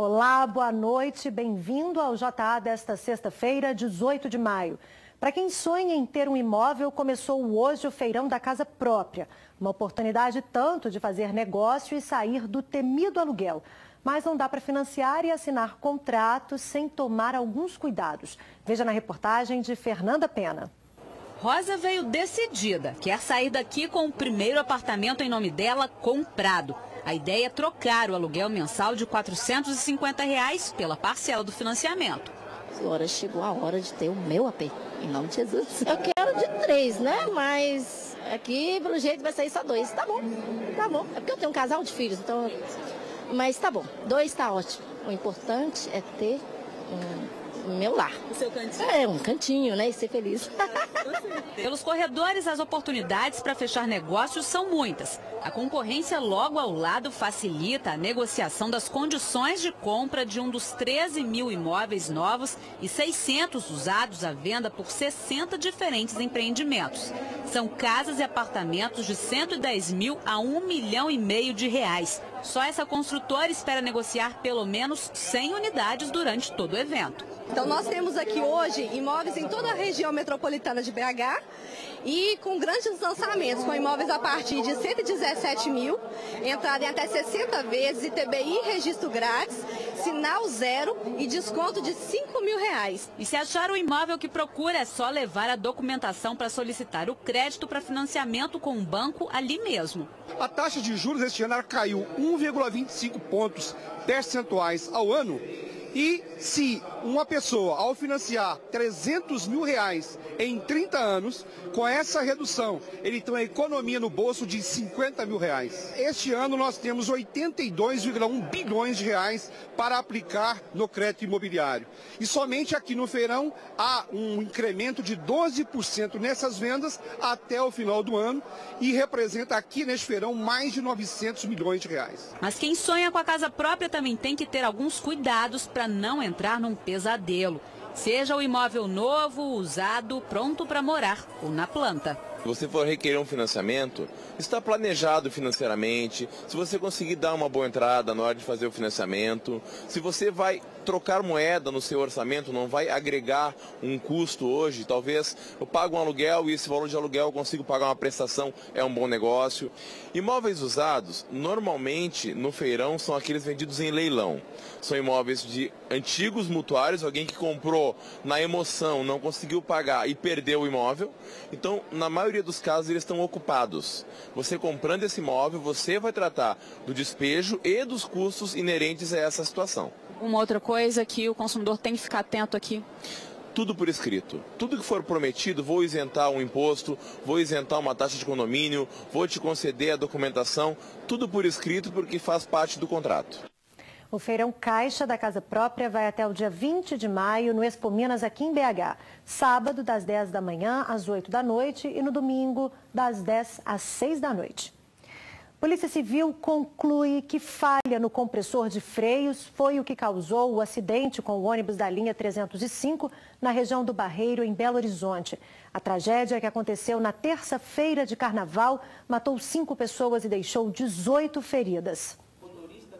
Olá, boa noite, bem-vindo ao JA desta sexta-feira, 18 de maio. Para quem sonha em ter um imóvel, começou hoje o Feirão da Casa Própria. Uma oportunidade tanto de fazer negócio e sair do temido aluguel. Mas não dá para financiar e assinar contratos sem tomar alguns cuidados. Veja na reportagem de Fernanda Pena. Rosa veio decidida, quer sair daqui com o primeiro apartamento em nome dela comprado. A ideia é trocar o aluguel mensal de R$ 450 pela parcela do financiamento. Agora chegou a hora de ter o meu AP, em nome de Jesus. Eu quero de 3, né? Mas aqui, pelo jeito, vai sair só 2. Tá bom, tá bom. É porque eu tenho um casal de filhos, então... Mas tá bom, 2 tá ótimo. O importante é ter meu lar. O seu cantinho? É, um cantinho, né? E ser feliz. Pelos corredores, as oportunidades para fechar negócios são muitas. A concorrência logo ao lado facilita a negociação das condições de compra de um dos 13 mil imóveis novos e 600 usados à venda por 60 diferentes empreendimentos. São casas e apartamentos de 110 mil a R$ 1,5 milhão. Só essa construtora espera negociar pelo menos 100 unidades durante todo o evento. Então nós temos aqui hoje imóveis em toda a região metropolitana de BH e com grandes lançamentos, com imóveis a partir de 117 mil, entrada em até 60 vezes, ITBI, registro grátis, sinal zero e desconto de R$ 5 mil. E se achar o imóvel que procura, é só levar a documentação para solicitar o crédito para financiamento com um banco ali mesmo. A taxa de juros este ano caiu 1,25 pontos percentuais ao ano. E se uma pessoa, ao financiar R$300 mil em 30 anos, com essa redução, ele tem uma economia no bolso de R$50 mil. Este ano nós temos 82,1 bilhões de reais para aplicar no crédito imobiliário. E somente aqui no feirão há um incremento de 12% nessas vendas até o final do ano e representa aqui neste feirão mais de 900 milhões de reais. Mas quem sonha com a casa própria também tem que ter alguns cuidados para não entrar num pesadelo. Seja o imóvel novo, usado, pronto para morar ou na planta. Se você for requerer um financiamento, está planejado financeiramente, se você conseguir dar uma boa entrada na hora de fazer o financiamento, se você vai trocar moeda no seu orçamento, não vai agregar um custo hoje, talvez eu pago um aluguel e esse valor de aluguel eu consigo pagar uma prestação, é um bom negócio. Imóveis usados, normalmente no feirão são aqueles vendidos em leilão. São imóveis de antigos mutuários, alguém que comprou na emoção, não conseguiu pagar e perdeu o imóvel. Então, na maioria dos casos, eles estão ocupados. Você comprando esse imóvel, você vai tratar do despejo e dos custos inerentes a essa situação. Uma outra coisa que o consumidor tem que ficar atento aqui. Tudo por escrito. Tudo que for prometido, vou isentar um imposto, vou isentar uma taxa de condomínio, vou te conceder a documentação, tudo por escrito porque faz parte do contrato. O Feirão Caixa da Casa Própria vai até o dia 20 de maio no Expo Minas aqui em BH. Sábado, das 10 da manhã às 8 da noite e no domingo, das 10 às 6 da noite. Polícia Civil conclui que falha no compressor de freios foi o que causou o acidente com o ônibus da linha 305 na região do Barreiro, em Belo Horizonte. A tragédia, que aconteceu na terça-feira de carnaval, matou 5 pessoas e deixou 18 feridas.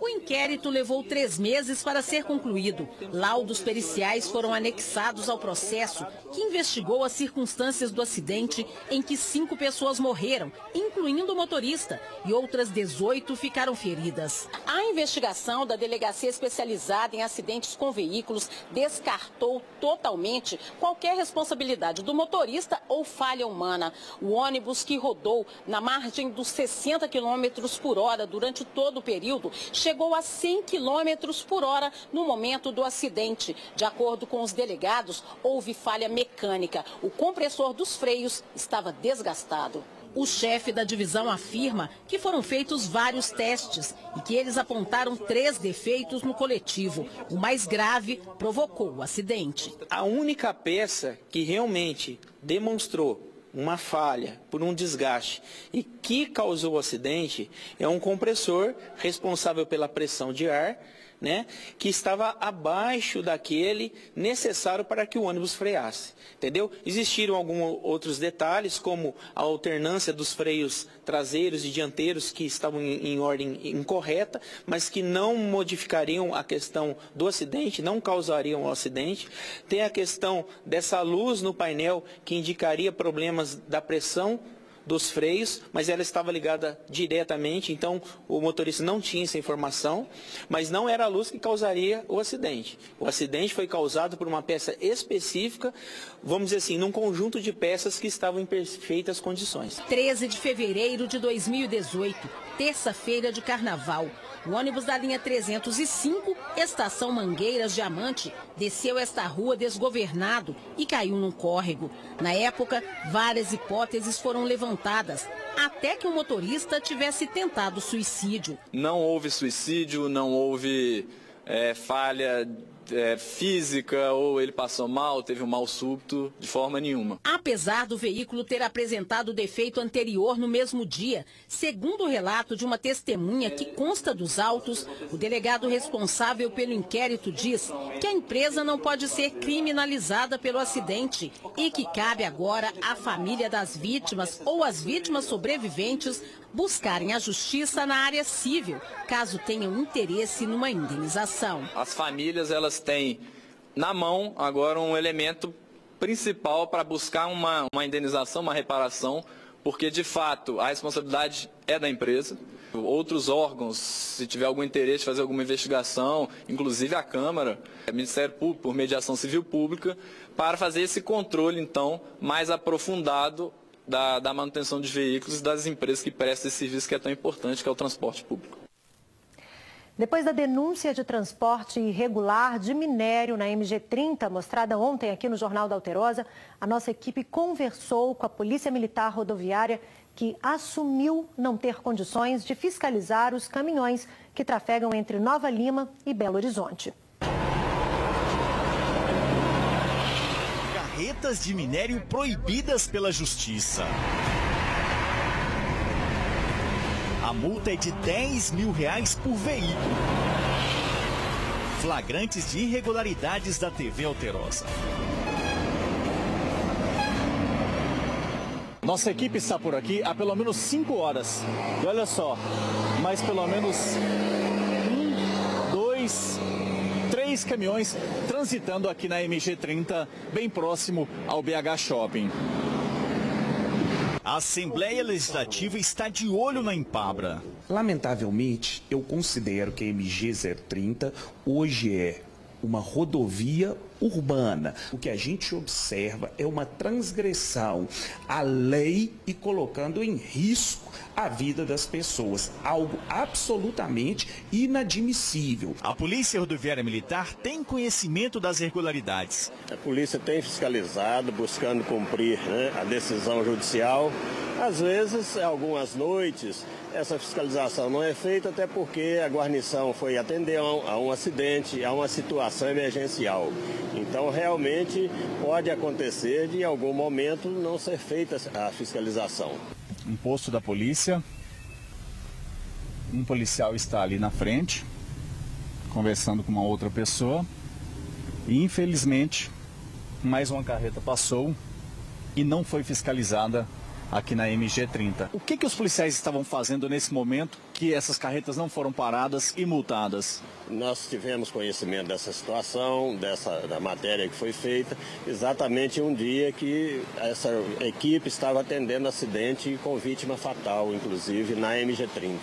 O inquérito levou 3 meses para ser concluído. Laudos periciais foram anexados ao processo, que investigou as circunstâncias do acidente em que 5 pessoas morreram, incluindo o motorista, e outras 18 ficaram feridas. A investigação da Delegacia Especializada em Acidentes com Veículos descartou totalmente qualquer responsabilidade do motorista ou falha humana. O ônibus, que rodou na margem dos 60 km por hora durante todo o período, chegou a 100 km por hora no momento do acidente. De acordo com os delegados, houve falha mecânica. O compressor dos freios estava desgastado. O chefe da divisão afirma que foram feitos vários testes e que eles apontaram 3 defeitos no coletivo. O mais grave provocou o acidente. A única peça que realmente demonstrou uma falha por um desgaste e que causou o acidente é um compressor responsável pela pressão de ar né, que estava abaixo daquele necessário para que o ônibus freasse, entendeu? Existiram alguns outros detalhes, como a alternância dos freios traseiros e dianteiros que estavam em ordem incorreta, mas que não modificariam a questão do acidente, não causariam o acidente. Tem a questão dessa luz no painel que indicaria problemas da pressão dos freios, mas ela estava ligada diretamente, então o motorista não tinha essa informação, mas não era a luz que causaria o acidente. O acidente foi causado por uma peça específica, vamos dizer assim, num conjunto de peças que estavam em perfeitas condições. 13 de fevereiro de 2018, terça-feira de carnaval. O ônibus da linha 305, estação Mangueiras Diamante, desceu esta rua desgovernado e caiu num córrego. Na época, várias hipóteses foram levantadas, até que o motorista tivesse tentado suicídio. Não houve suicídio, não houve falha física, ou ele passou mal, teve um mal súbito, de forma nenhuma. Apesar do veículo ter apresentado defeito anterior no mesmo dia, segundo o relato de uma testemunha que consta dos autos, o delegado responsável pelo inquérito diz que a empresa não pode ser criminalizada pelo acidente e que cabe agora à família das vítimas ou às vítimas sobreviventes buscarem a justiça na área civil, caso tenham interesse numa indenização. As famílias, elas têm na mão agora um elemento principal para buscar uma indenização, uma reparação, porque de fato a responsabilidade é da empresa. Outros órgãos, se tiver algum interesse de fazer alguma investigação, inclusive a Câmara, o Ministério Público, por mediação civil pública, para fazer esse controle então mais aprofundado da manutenção de veículos das empresas que prestam esse serviço que é tão importante, que é o transporte público. Depois da denúncia de transporte irregular de minério na MG30, mostrada ontem aqui no Jornal da Alterosa, a nossa equipe conversou com a Polícia Militar Rodoviária, que assumiu não ter condições de fiscalizar os caminhões que trafegam entre Nova Lima e Belo Horizonte. Carretas de minério proibidas pela Justiça. A multa é de R$10 mil por veículo. Flagrantes de irregularidades da TV Alterosa. Nossa equipe está por aqui há pelo menos 5 horas. E olha só, mais pelo menos 1, 2, 3 caminhões transitando aqui na MG30, bem próximo ao BH Shopping. A Assembleia Legislativa está de olho na Empabra. Lamentavelmente, eu considero que a MG-030 hoje é uma rodovia urbana. O que a gente observa é uma transgressão à lei e colocando em risco a vida das pessoas. Algo absolutamente inadmissível. A Polícia Rodoviária Militar tem conhecimento das irregularidades. A polícia tem fiscalizado, buscando cumprir, a decisão judicial. Às vezes, algumas noites, essa fiscalização não é feita, até porque a guarnição foi atender a um acidente, a uma situação emergencial. Então, realmente, pode acontecer de, em algum momento, não ser feita a fiscalização. Um posto da polícia, um policial está ali na frente, conversando com uma outra pessoa, e infelizmente, mais uma carreta passou e não foi fiscalizada aqui na MG30. O que os policiais estavam fazendo nesse momento que essas carretas não foram paradas e multadas? Nós tivemos conhecimento dessa situação, da matéria que foi feita, exatamente um dia que essa equipe estava atendendo acidente com vítima fatal, inclusive na MG30.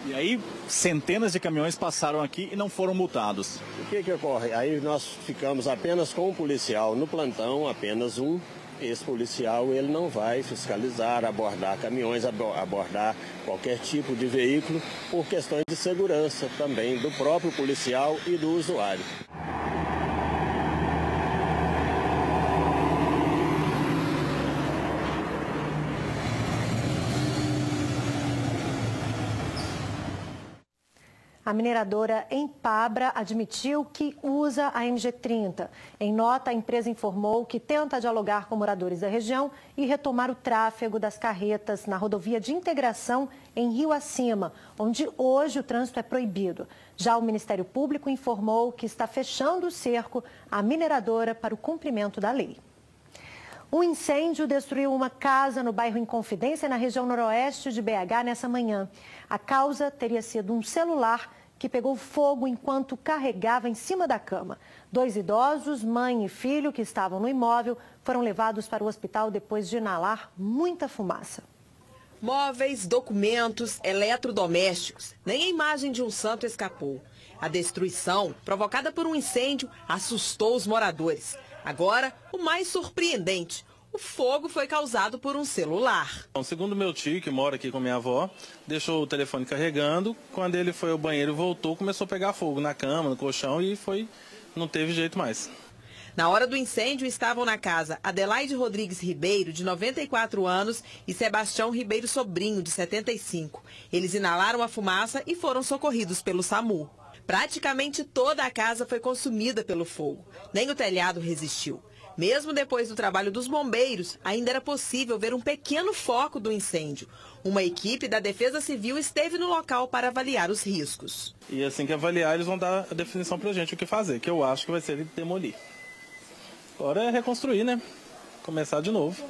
E aí, centenas de caminhões passaram aqui e não foram multados. O que ocorre? Aí nós ficamos apenas com um policial no plantão, apenas um. Esse policial ele não vai fiscalizar, abordar caminhões, abordar qualquer tipo de veículo por questões de segurança também do próprio policial e do usuário. A mineradora Empabra admitiu que usa a MG30. Em nota, a empresa informou que tenta dialogar com moradores da região e retomar o tráfego das carretas na rodovia de integração em Rio Acima, onde hoje o trânsito é proibido. Já o Ministério Público informou que está fechando o cerco à mineradora para o cumprimento da lei. Um incêndio destruiu uma casa no bairro Inconfidência, na região noroeste de BH, nessa manhã. A causa teria sido um celular que pegou fogo enquanto carregava em cima da cama. 2 idosos, mãe e filho, que estavam no imóvel, foram levados para o hospital depois de inalar muita fumaça. Móveis, documentos, eletrodomésticos. Nem a imagem de um santo escapou. A destruição, provocada por um incêndio, assustou os moradores. Agora, o mais surpreendente: o fogo foi causado por um celular. Segundo meu tio, que mora aqui com minha avó, deixou o telefone carregando. Quando ele foi ao banheiro e voltou, começou a pegar fogo na cama, no colchão e não teve jeito mais. Na hora do incêndio estavam na casa Adelaide Rodrigues Ribeiro, de 94 anos, e Sebastião Ribeiro Sobrinho, de 75. Eles inalaram a fumaça e foram socorridos pelo SAMU. Praticamente toda a casa foi consumida pelo fogo. Nem o telhado resistiu. Mesmo depois do trabalho dos bombeiros, ainda era possível ver um pequeno foco do incêndio. Uma equipe da Defesa Civil esteve no local para avaliar os riscos. E assim que avaliar, eles vão dar a definição pra gente o que fazer, que eu acho que vai ser demolir. Agora é reconstruir, né? Começar de novo.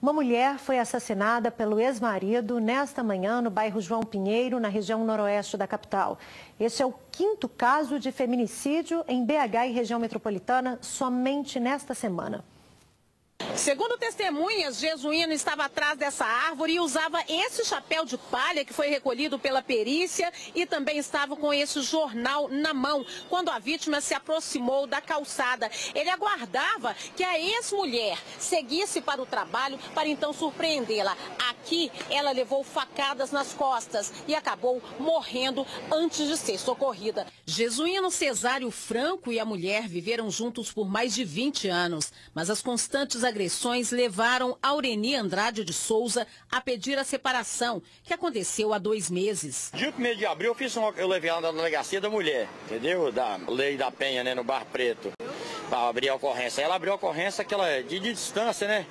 Uma mulher foi assassinada pelo ex-marido nesta manhã no bairro João Pinheiro, na região noroeste da capital. Este é o 5º caso de feminicídio em BH e região metropolitana somente nesta semana. Segundo testemunhas, Jesuíno estava atrás dessa árvore e usava esse chapéu de palha que foi recolhido pela perícia e também estava com esse jornal na mão quando a vítima se aproximou da calçada. Ele aguardava que a ex-mulher seguisse para o trabalho para então surpreendê-la. Aqui, ela levou facadas nas costas e acabou morrendo antes de ser socorrida. Jesuíno Cesário Franco e a mulher viveram juntos por mais de 20 anos, mas as constantes agressões levaram Aureni Andrade de Souza a pedir a separação, que aconteceu há 2 meses. Dia 1º de abril eu levei ela na delegacia da mulher, entendeu? Da Lei da Penha, né, no Barro Preto, para abrir a ocorrência. Ela abriu a ocorrência de distância, né?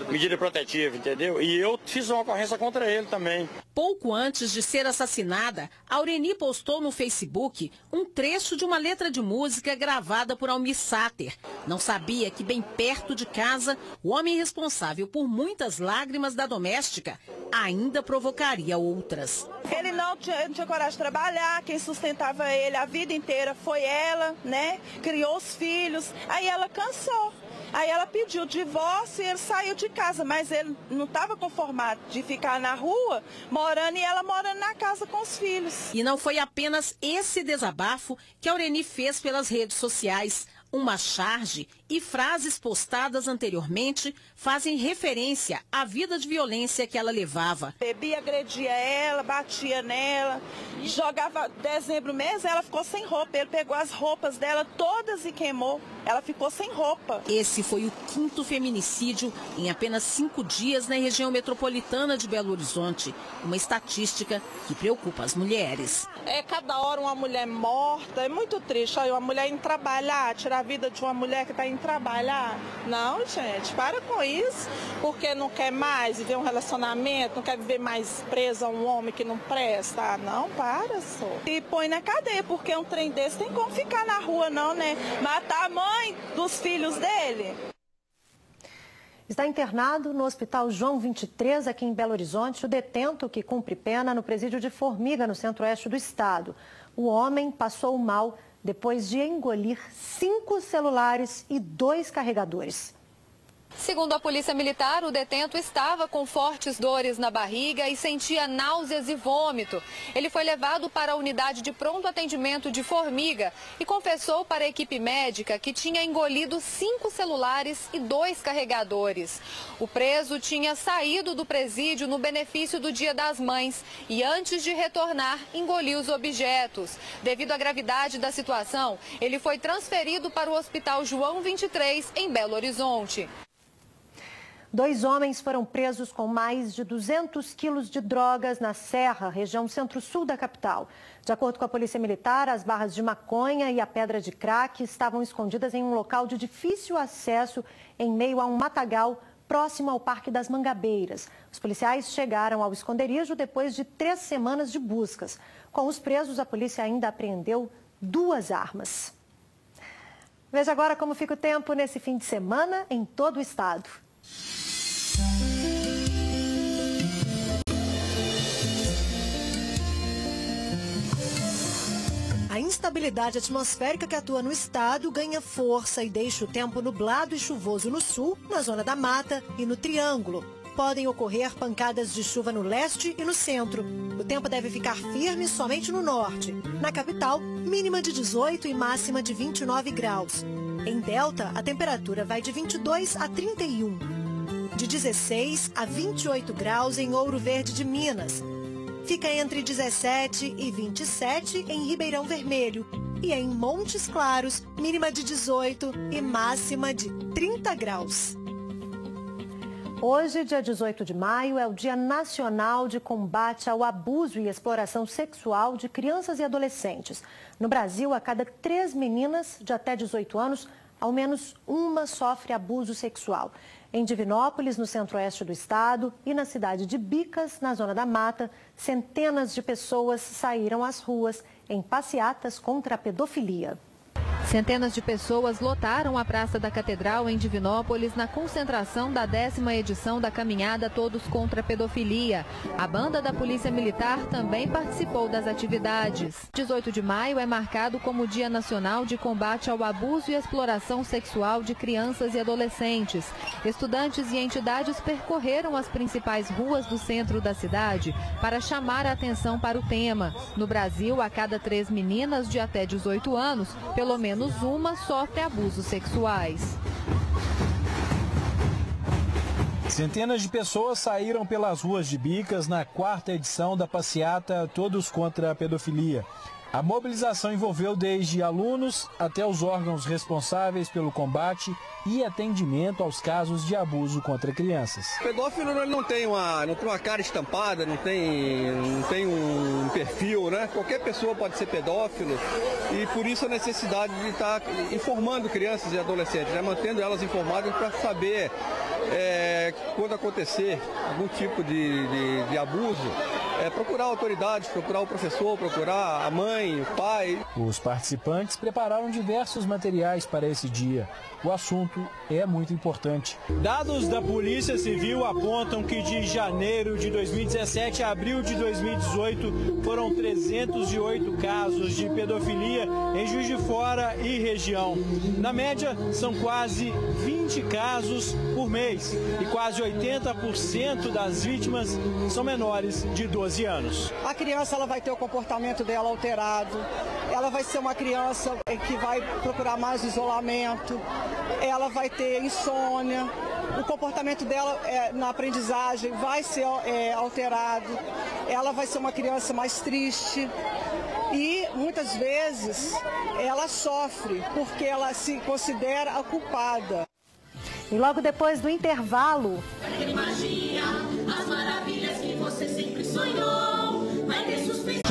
Medida protetiva, entendeu? E eu fiz uma ocorrência contra ele também. Pouco antes de ser assassinada, Aureni postou no Facebook um trecho de uma letra de música gravada por Almir Sater. Não sabia que bem perto de casa, o homem responsável por muitas lágrimas da doméstica ainda provocaria outras. Ele não tinha coragem de trabalhar, quem sustentava ele a vida inteira foi ela, né? Criou os filhos, aí ela cansou. Aí ela pediu divórcio e ele saiu de casa, mas ele não estava conformado de ficar na rua, morando, e ela morando na casa com os filhos. E não foi apenas esse desabafo que Aureni fez pelas redes sociais. Uma charge e frases postadas anteriormente fazem referência à vida de violência que ela levava. Bebia, agredia ela, batia nela, jogava dezembro mesmo, ela ficou sem roupa. Ele pegou as roupas dela todas e queimou. Ela ficou sem roupa. Esse foi o 5º feminicídio em apenas 5 dias na região metropolitana de Belo Horizonte. Uma estatística que preocupa as mulheres. É cada hora uma mulher morta, é muito triste. Olha, uma mulher indo trabalhar, tirar a vida de uma mulher que está indo trabalhar. Não, gente, para com isso, porque não quer mais viver um relacionamento, não quer viver mais presa a um homem que não presta. Não, para só. E põe na cadeia, porque um trem desse tem como ficar na rua não, né? Matar a mãe dos filhos dele. Está internado no Hospital João 23, aqui em Belo Horizonte, o detento que cumpre pena no presídio de Formiga, no centro-oeste do estado. O homem passou mal depois de engolir 5 celulares e 2 carregadores. Segundo a Polícia Militar, o detento estava com fortes dores na barriga e sentia náuseas e vômito. Ele foi levado para a unidade de pronto atendimento de Formiga e confessou para a equipe médica que tinha engolido 5 celulares e 2 carregadores. O preso tinha saído do presídio no benefício do Dia das Mães e antes de retornar, engoliu os objetos. Devido à gravidade da situação, ele foi transferido para o Hospital João 23, em Belo Horizonte. 2 homens foram presos com mais de 200 quilos de drogas na Serra, região centro-sul da capital. De acordo com a Polícia Militar, as barras de maconha e a pedra de crack estavam escondidas em um local de difícil acesso em meio a um matagal próximo ao Parque das Mangabeiras. Os policiais chegaram ao esconderijo depois de 3 semanas de buscas. Com os presos, a polícia ainda apreendeu 2 armas. Veja agora como fica o tempo nesse fim de semana em todo o estado. A instabilidade atmosférica que atua no estado ganha força e deixa o tempo nublado e chuvoso no sul, na zona da mata e no Triângulo. Podem ocorrer pancadas de chuva no leste e no centro. O tempo deve ficar firme somente no norte. Na capital, mínima de 18 e máxima de 29 graus. Em Delta, a temperatura vai de 22 a 31. De 16 a 28 graus em Ouro Verde de Minas. Fica entre 17 e 27 em Ribeirão Vermelho. E em Montes Claros, mínima de 18 e máxima de 30 graus. Hoje, dia 18 de maio, é o Dia Nacional de Combate ao Abuso e Exploração Sexual de Crianças e Adolescentes. No Brasil, a cada 3 meninas de até 18 anos, ao menos uma sofre abuso sexual. Em Divinópolis, no centro-oeste do estado, e na cidade de Bicas, na zona da Mata, centenas de pessoas saíram às ruas em passeatas contra a pedofilia. Centenas de pessoas lotaram a Praça da Catedral em Divinópolis na concentração da 10ª edição da caminhada Todos contra a Pedofilia. A banda da Polícia Militar também participou das atividades. 18 de maio é marcado como Dia Nacional de Combate ao Abuso e Exploração Sexual de Crianças e Adolescentes. Estudantes e entidades percorreram as principais ruas do centro da cidade para chamar a atenção para o tema. No Brasil, a cada 3 meninas de até 18 anos, pelo menos uma sofre abusos sexuais. Centenas de pessoas saíram pelas ruas de Bicas na 4ª edição da passeata Todos contra a Pedofilia. A mobilização envolveu desde alunos até os órgãos responsáveis pelo combate e atendimento aos casos de abuso contra crianças. O pedófilo ele não tem uma cara estampada, não tem um perfil, né? Qualquer pessoa pode ser pedófilo e por isso a necessidade de estar informando crianças e adolescentes, né? Mantendo elas informadas para saber quando acontecer algum tipo de abuso, procurar autoridades, procurar o professor, procurar a mãe, o pai. Os participantes prepararam diversos materiais para esse dia. O assunto é muito importante. Dados da Polícia Civil apontam que de janeiro de 2017 a abril de 2018 foram 308 casos de pedofilia em Juiz de Fora e região. Na média, são quase 20 casos por mês e quase 80% das vítimas são menores de 12 anos. A criança ela vai ter o comportamento dela alterado, ela vai ser uma criança que vai procurar mais isolamento, ela vai ter insônia, o comportamento dela na aprendizagem vai ser alterado, ela vai ser uma criança mais triste e muitas vezes ela sofre porque ela se considera a culpada. E logo depois do intervalo... Magia, as maravilhas que você sempre sonhou, vai ter suspense.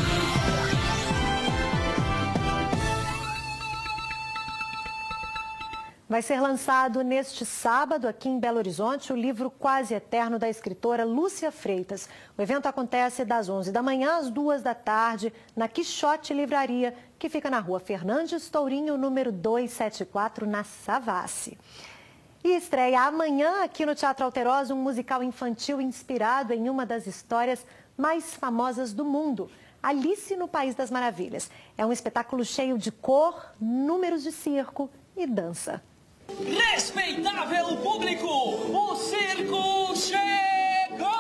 Vai ser lançado neste sábado, aqui em Belo Horizonte, o livro Quase Eterno da escritora Lúcia Freitas. O evento acontece das 11 da manhã às 2 da tarde, na Quixote Livraria, que fica na rua Fernandes Tourinho, número 274, na Savassi. E estreia amanhã, aqui no Teatro Alterosa, um musical infantil inspirado em uma das histórias mais famosas do mundo, Alice no País das Maravilhas. É um espetáculo cheio de cor, números de circo e dança. Respeitável público, o circo chegou!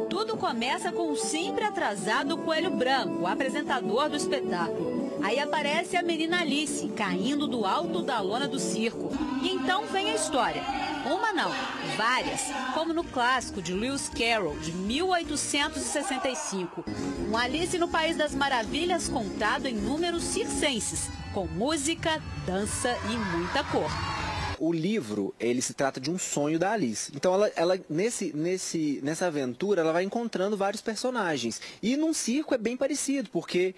Tudo começa com o sempre atrasado Coelho Branco, o apresentador do espetáculo. Aí aparece a menina Alice, caindo do alto da lona do circo. E então vem a história. Uma não, várias, como no clássico de Lewis Carroll, de 1865. Um Alice no País das Maravilhas contado em números circenses, com música, dança e muita cor. O livro, ele se trata de um sonho da Alice. Então, nessa aventura, ela vai encontrando vários personagens. E num circo é bem parecido, porque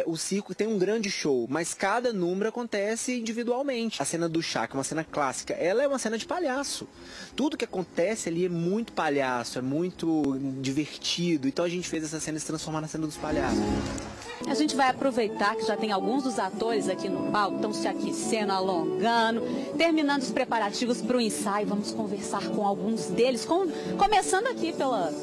o circo tem um grande show, mas cada número acontece individualmente. A cena do chá, que é uma cena clássica, ela é uma cena de palhaço. Tudo que acontece ali é muito palhaço, é muito divertido. Então a gente fez essa cena se transformar na cena dos palhaços. A gente vai aproveitar que já tem alguns dos atores aqui no palco, estão se aquecendo, alongando, terminando os preparativos para o ensaio. Vamos conversar com alguns deles, começando aqui pela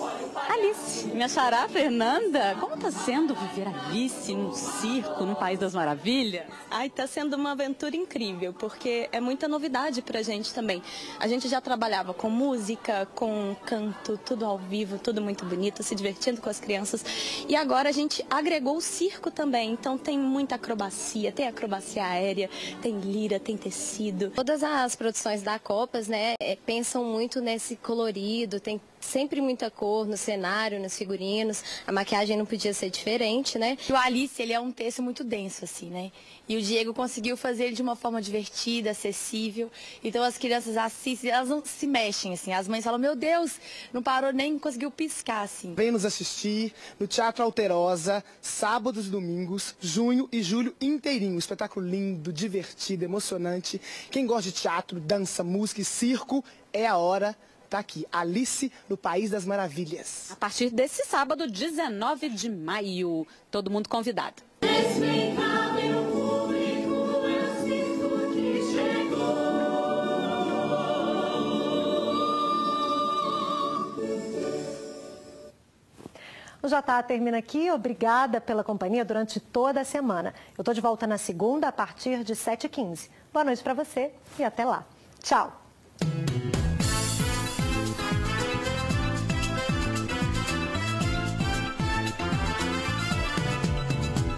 Alice, minha xará Fernanda. Como está sendo viver Alice no circo, no País das Maravilhas? Ai, está sendo uma aventura incrível, porque é muita novidade para a gente também. A gente já trabalhava com música, com canto, tudo ao vivo, tudo muito bonito, se divertindo com as crianças. E agora a gente agregou o circo também, então tem muita acrobacia, tem acrobacia aérea, tem lira, tem tecido. Todas as produções da Copas, né, pensam muito nesse colorido, tem sempre muita cor no cenário, nos figurinos, a maquiagem não podia ser diferente, né? O Alice, ele é um texto muito denso, assim, né? E o Diego conseguiu fazer ele de uma forma divertida, acessível. Então as crianças assistem, elas não se mexem, assim. As mães falam, meu Deus, não parou nem conseguiu piscar, assim. Vem nos assistir no Teatro Alterosa, sábados e domingos, junho e julho inteirinho. Espetáculo lindo, divertido, emocionante. Quem gosta de teatro, dança, música e circo, é a hora. Tá aqui, Alice no País das Maravilhas. A partir desse sábado, 19 de maio. Todo mundo convidado. O JA termina aqui. Obrigada pela companhia durante toda a semana. Eu estou de volta na segunda, a partir de 7h15. Boa noite para você e até lá. Tchau.